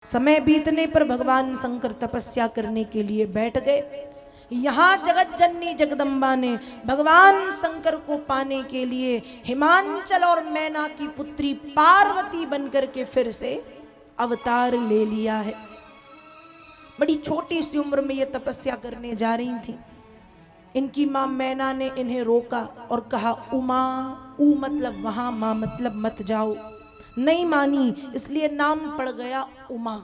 समय बीतने पर भगवान शंकर तपस्या करने के लिए बैठ गए। यहाँ जगत जननी जगदम्बा ने भगवान शंकर को पाने के लिए हिमांचल और मैना की पुत्री पार्वती बनकर के फिर से अवतार ले लिया है। बड़ी छोटी सी उम्र में ये तपस्या करने जा रही थी। इनकी माँ मैना ने इन्हें रोका और कहा, उमा, ऊ मतलब वहां, माँ मतलब मत जाओ। नहीं मानी, इसलिए नाम पड़ गया उमा।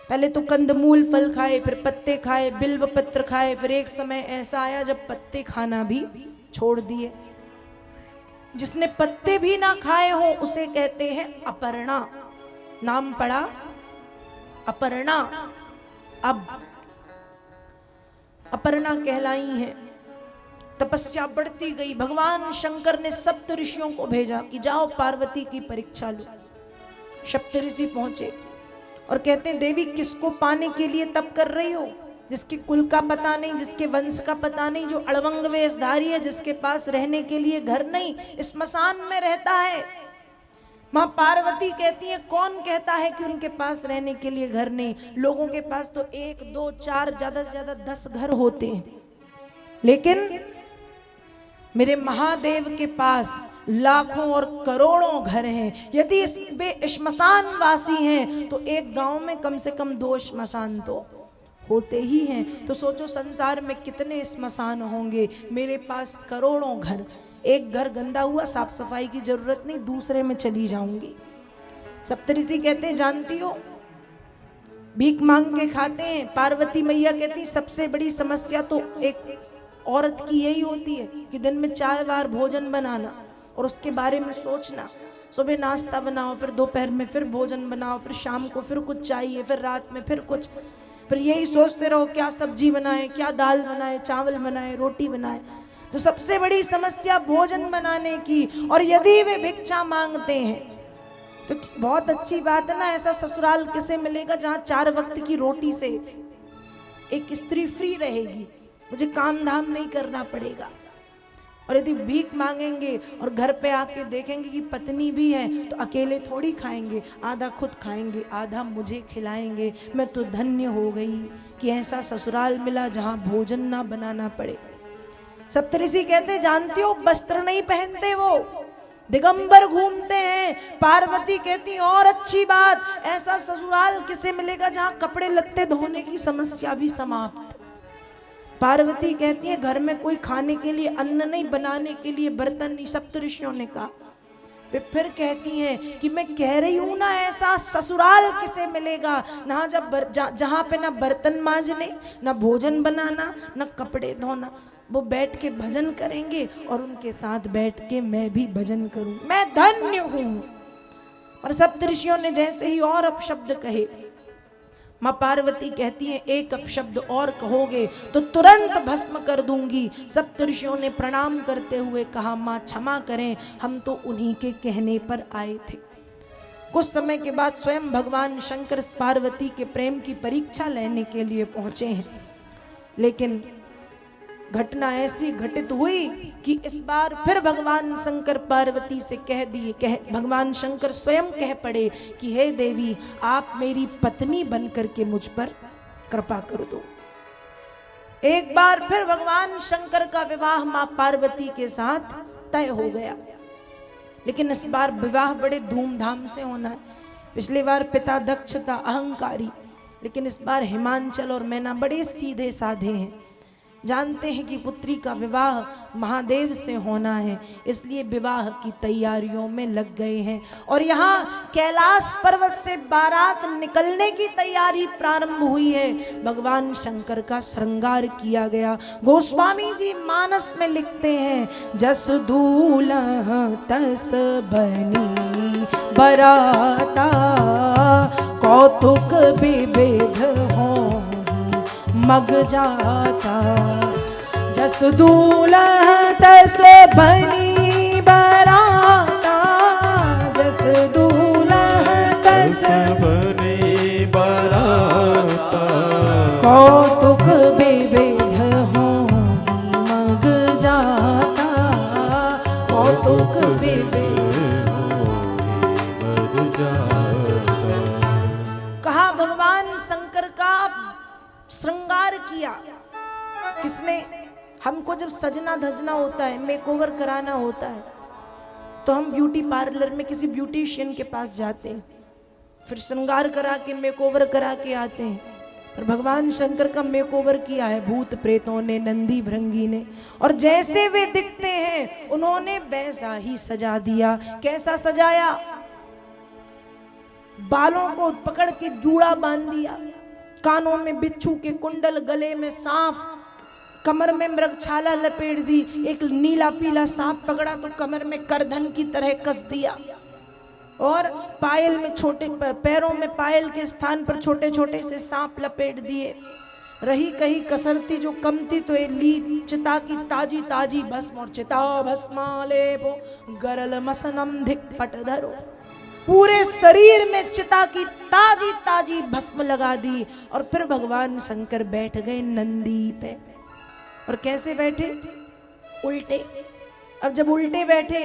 पहले तो कंदमूल फल खाए, फिर पत्ते खाए, बिल्व पत्र खाए, फिर एक समय ऐसा आया जब पत्ते खाना भी छोड़ दिए। जिसने पत्ते भी ना खाए हो उसे कहते हैं अपर्णा। नाम पड़ा अपर्णा। अब अपर्णा कहलाई है। तपस्या बढ़ती गई। भगवान शंकर ने सप्त ऋषियों को भेजा कि जाओ पार्वती की परीक्षा लो। सप्त ऋषि पहुंचे और कहते हैं, देवी किसको पाने के लिए तप कर रही हो? जिसके कुल का पता नहीं, जिसके वंश का पता नहीं, जो अड़वंग वेशधारी है, जिसके पास रहने के लिए घर नहीं, स्मशान में रहता है। मां पार्वती कहती है, कौन कहता है कि उनके पास रहने के लिए घर नहीं? लोगों के पास तो 1, 2, 4, ज्यादा से ज्यादा 10 घर होते हैं, लेकिन मेरे महादेव के पास लाखों और करोड़ों घर हैं। यदि वे श्मशान वासी हैं तो एक गांव में कम से कम 2 श्मशान तो होते ही हैं। तो सोचो संसार में कितने श्मशान होंगे। मेरे पास करोड़ों घर। एक घर गंदा हुआ, साफ सफाई की जरूरत नहीं, दूसरे में चली जाऊंगी। सप्तऋषि कहते हैं, जानती हो भीख मांग के खाते हैं। पार्वती मैया कहती सबसे बड़ी समस्या तो एक औरत की यही होती है कि दिन में 4 बार भोजन बनाना और उसके बारे में सोचना। सुबह नाश्ता बनाओ, फिर दोपहर में फिर भोजन बनाओ, फिर शाम को फिर कुछ चाहिए, फिर रात में फिर कुछ, फिर यही सोचते रहो क्या सब्जी बनाए, क्या दाल बनाए, चावल बनाए, रोटी बनाए। तो सबसे बड़ी समस्या भोजन बनाने की। और यदि वे भिक्षा मांगते हैं तो बहुत अच्छी बात है ना। ऐसा ससुराल किसे मिलेगा जहाँ 4 वक्त की रोटी से एक स्त्री फ्री रहेगी, मुझे काम धाम नहीं करना पड़ेगा। और यदि भीख मांगेंगे और घर पे आके देखेंगे कि पत्नी भी है तो अकेले थोड़ी खाएंगे, आधा खुद खाएंगे, आधा मुझे खिलाएंगे। मैं तो धन्य हो गई कि ऐसा ससुराल मिला जहां भोजन ना बनाना पड़े। सप्तऋषि कहते, जानती हो वस्त्र नहीं पहनते, वो दिगंबर घूमते हैं। पार्वती कहती और अच्छी बात, ऐसा ससुराल किसे मिलेगा जहां कपड़े लत्ते धोने की समस्या भी समाप्त। पार्वती कहती है घर में कोई खाने के लिए अन्न नहीं, बनाने के लिए बर्तन नहीं। सप्तऋषियों ने कहा। वे फिर कहती हैं कि मैं कह रही हूं ना, ऐसा ससुराल किसे मिलेगा ना जहां पे ना बर्तन मांजने, ना भोजन बनाना, ना कपड़े धोना। वो बैठ के भजन करेंगे और उनके साथ बैठ के मैं भी भजन करूं, मैं धन्य हूं। और सप्तऋषियों ने जैसे ही और अपशब्द कहे, माँ पार्वती कहती है एक अपशब्द और कहोगे तो तुरंत भस्म कर दूंगी। सप्तऋषियों ने प्रणाम करते हुए कहा, माँ क्षमा करें, हम तो उन्हीं के कहने पर आए थे। कुछ समय के बाद स्वयं भगवान शंकर पार्वती के प्रेम की परीक्षा लेने के लिए पहुंचे हैं। लेकिन घटना ऐसी घटित हुई कि इस बार फिर भगवान शंकर पार्वती से भगवान शंकर स्वयं कह पड़े कि हे देवी, आप मेरी पत्नी बनकर के मुझ पर कृपा कर दो। एक बार फिर भगवान शंकर का विवाह मां पार्वती के साथ तय हो गया। लेकिन इस बार विवाह बड़े धूमधाम से होना है। पिछली बार पिता दक्ष था अहंकारी, लेकिन इस बार हिमांचल और मैना बड़े सीधे साधे हैं। जानते हैं कि पुत्री का विवाह महादेव से होना है, इसलिए विवाह की तैयारियों में लग गए हैं। और यहाँ कैलाश पर्वत से बारात निकलने की तैयारी प्रारंभ हुई है। भगवान शंकर का श्रृंगार किया गया। गोस्वामी जी मानस में लिखते हैं, जस दूल्हा तस बनी बराता, कौतुक विविध हो मग जाता। जस दूल्हा तस बनी बराता, जस दूल्हा तस बनी बराता, कौतुक विविध हो मग जाता, कौतुक विविध हो मग जाता। कहा भगवान शंकर का श्रृंगार किया किसने? हमको जब सजना धजना होता है, मेकओवर कराना होता है, तो हम ब्यूटी पार्लर में किसी ब्यूटिशियन के पास जाते हैं, फिर श्रृंगार करा के मेकओवर करा के आते हैं। पर भगवान शंकर का मेकओवर किया है भूत प्रेतों ने, नंदी भृंगी ने, और जैसे वे दिखते हैं उन्होंने वैसा ही सजा दिया। कैसा सजाया? बालों को पकड़ के जूड़ा बांध दिया, कानों में बिच्छू के कुंडल, गले में सांप, कमर में मृगछाला लपेट दी, एक नीला पीला सांप पकड़ा तो कमर में करधन की तरह कस दिया, और पायल में छोटे पैरों में पायल के स्थान पर छोटे छोटे से सांप लपेट दिए। रही कहीं कसरती जो कम थी तो ये ली चिता की ताजी ताजी भस्म, और चिता भस्मालेपो गरल मसनम धिक पट धरो, पूरे शरीर में चिता की ताजी ताजी भस्म लगा दी। और फिर भगवान शंकर बैठ गए नंदी पे। और कैसे बैठे? उल्टे। अब जब उल्टे बैठे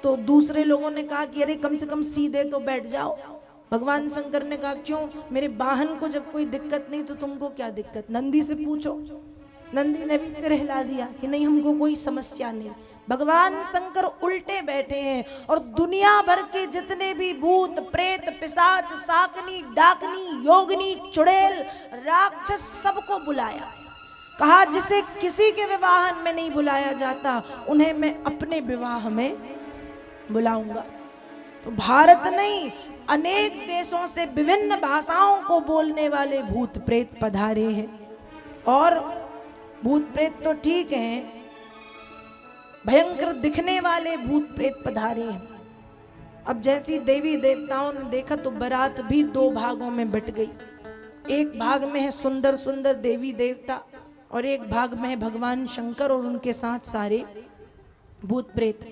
तो दूसरे लोगों ने कहा कि अरे कम से कम सीधे तो बैठ जाओ। भगवान शंकर ने कहा क्यों? मेरे वाहन को जब कोई दिक्कत नहीं तो तुमको क्या दिक्कत? नंदी से पूछो। नंदी ने भी सिर हिला दिया कि नहीं, हमको कोई समस्या नहीं। भगवान शंकर उल्टे बैठे हैं और दुनिया भर के जितने भी भूत प्रेत पिशाच शाकनी डाकनी योगिनी चुड़ैल राक्षस सबको बुलाया। कहा जिसे किसी के विवाह में नहीं बुलाया जाता उन्हें मैं अपने विवाह में बुलाऊंगा। तो भारत नहीं, अनेक देशों से विभिन्न भाषाओं को बोलने वाले भूत प्रेत पधारे हैं। और भूत प्रेत तो ठीक हैं, भयंकर दिखने वाले भूत प्रेत पधारे हैं। अब जैसी देवी देवताओं ने देखा तो बारात भी दो भागों में बट गई। एक भाग में है सुंदर सुंदर देवी देवता और एक भाग में है भगवान शंकर और उनके साथ सारे भूत प्रेत।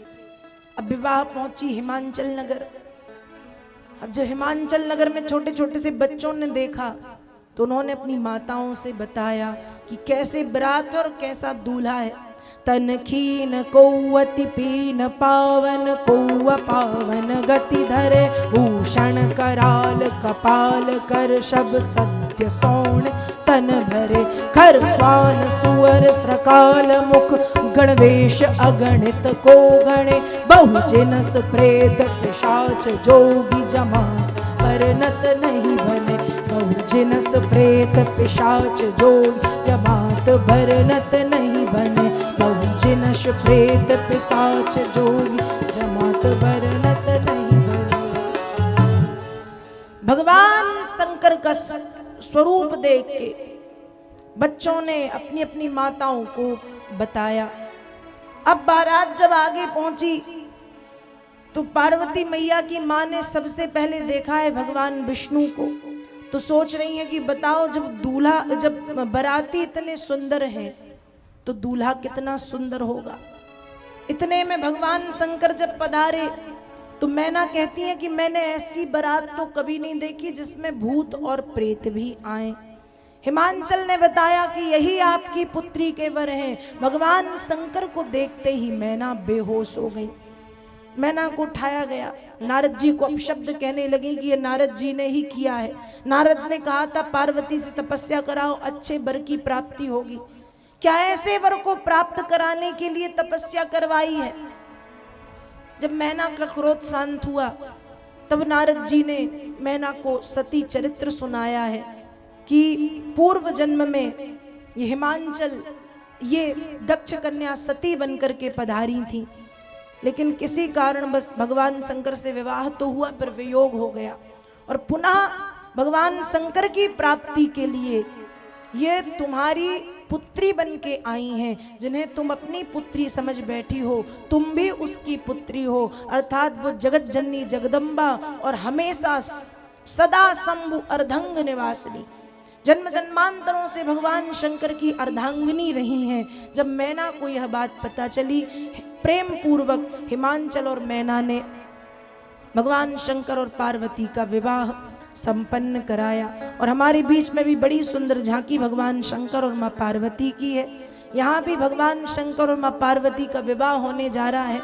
अब विवाह पहुंची हिमांचल नगर। अब जब हिमांचल नगर में छोटे छोटे से बच्चों ने देखा तो उन्होंने अपनी माताओं से बताया कि कैसे बारात और कैसा दूल्हा है। तन खीन कौवति पीन पावन, कौव पावन गति धरे, भूषण कराल कपाल कर शब सत्य सोण तन भरे, खर स्वान सुअर स्रकाल मुख गणवेश अगणित को गणे, बहुजिनस प्रेत पिशाच जोगी जमात परनत नहीं बने, बहुजिनस प्रेत पिशाच जोगी जमात भरनत नहीं बने, बहुजिनस प्रेत पिशाच जोगी जमात भरनत नहीं बने। भगवान शंकर का स्वरूप देख के बच्चों ने अपनी अपनी माताओं को बताया। अब बारात जब आगे पहुंची तो पार्वती मैया की मां ने सबसे पहले देखा है भगवान विष्णु को। तो सोच रही है कि बताओ जब बाराती इतने सुंदर हैं तो दूल्हा कितना सुंदर होगा। इतने में भगवान शंकर जब पधारे तो मैना कहती है कि मैंने ऐसी बारात तो कभी नहीं देखी जिसमें भूत और प्रेत भी आए। हिमांचल ने बताया कि यही आपकी पुत्री के वर हैं। भगवान शंकर को देखते ही मैना बेहोश हो गई। मैना को उठाया गया, नारद जी को अपशब्द कहने लगी कि ये नारद जी ने ही किया है। नारद ने कहा था पार्वती से तपस्या कराओ, अच्छे वर की प्राप्ति होगी। क्या ऐसे वर को प्राप्त कराने के लिए तपस्या करवाई है? जब मैना का क्रोध शांत हुआ तब नारद जी ने मैना को सती चरित्र सुनाया है कि पूर्व जन्म में ये हिमांचल ये दक्ष कन्या सती बनकर के पधारी थी, लेकिन किसी कारण बस भगवान शंकर से विवाह तो हुआ पर वियोग हो गया और पुनः भगवान शंकर की प्राप्ति के लिए ये तुम्हारी पुत्री बन के आई हैं, जिन्हें तुम अपनी पुत्री समझ बैठी हो। तुम भी उसकी पुत्री हो, अर्थात वो जगत जननी जगदम्बा और हमेशा सदा शंभु अर्धंग निवासिनी, जन्म जन्मांतरों से भगवान शंकर की अर्धांगिनी रही हैं। जब मैना को यह बात पता चली, प्रेम पूर्वक हिमांचल और मैना ने भगवान शंकर और पार्वती का विवाह संपन्न कराया। और हमारे बीच में भी बड़ी सुंदर झांकी भगवान शंकर और माँ पार्वती की है। यहाँ भी भगवान शंकर और माँ पार्वती का विवाह होने जा रहा है।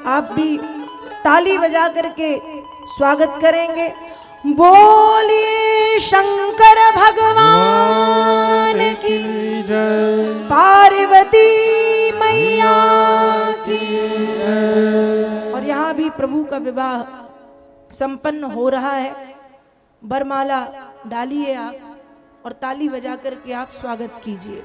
आप भी ताली बजा करके स्वागत करेंगे बोलिए शंकर भगवान की जय, पार्वती मैया की जय। और यहाँ भी प्रभु का विवाह संपन्न हो रहा है। वरमाला डालिए आप और ताली बजा करके आप स्वागत कीजिए।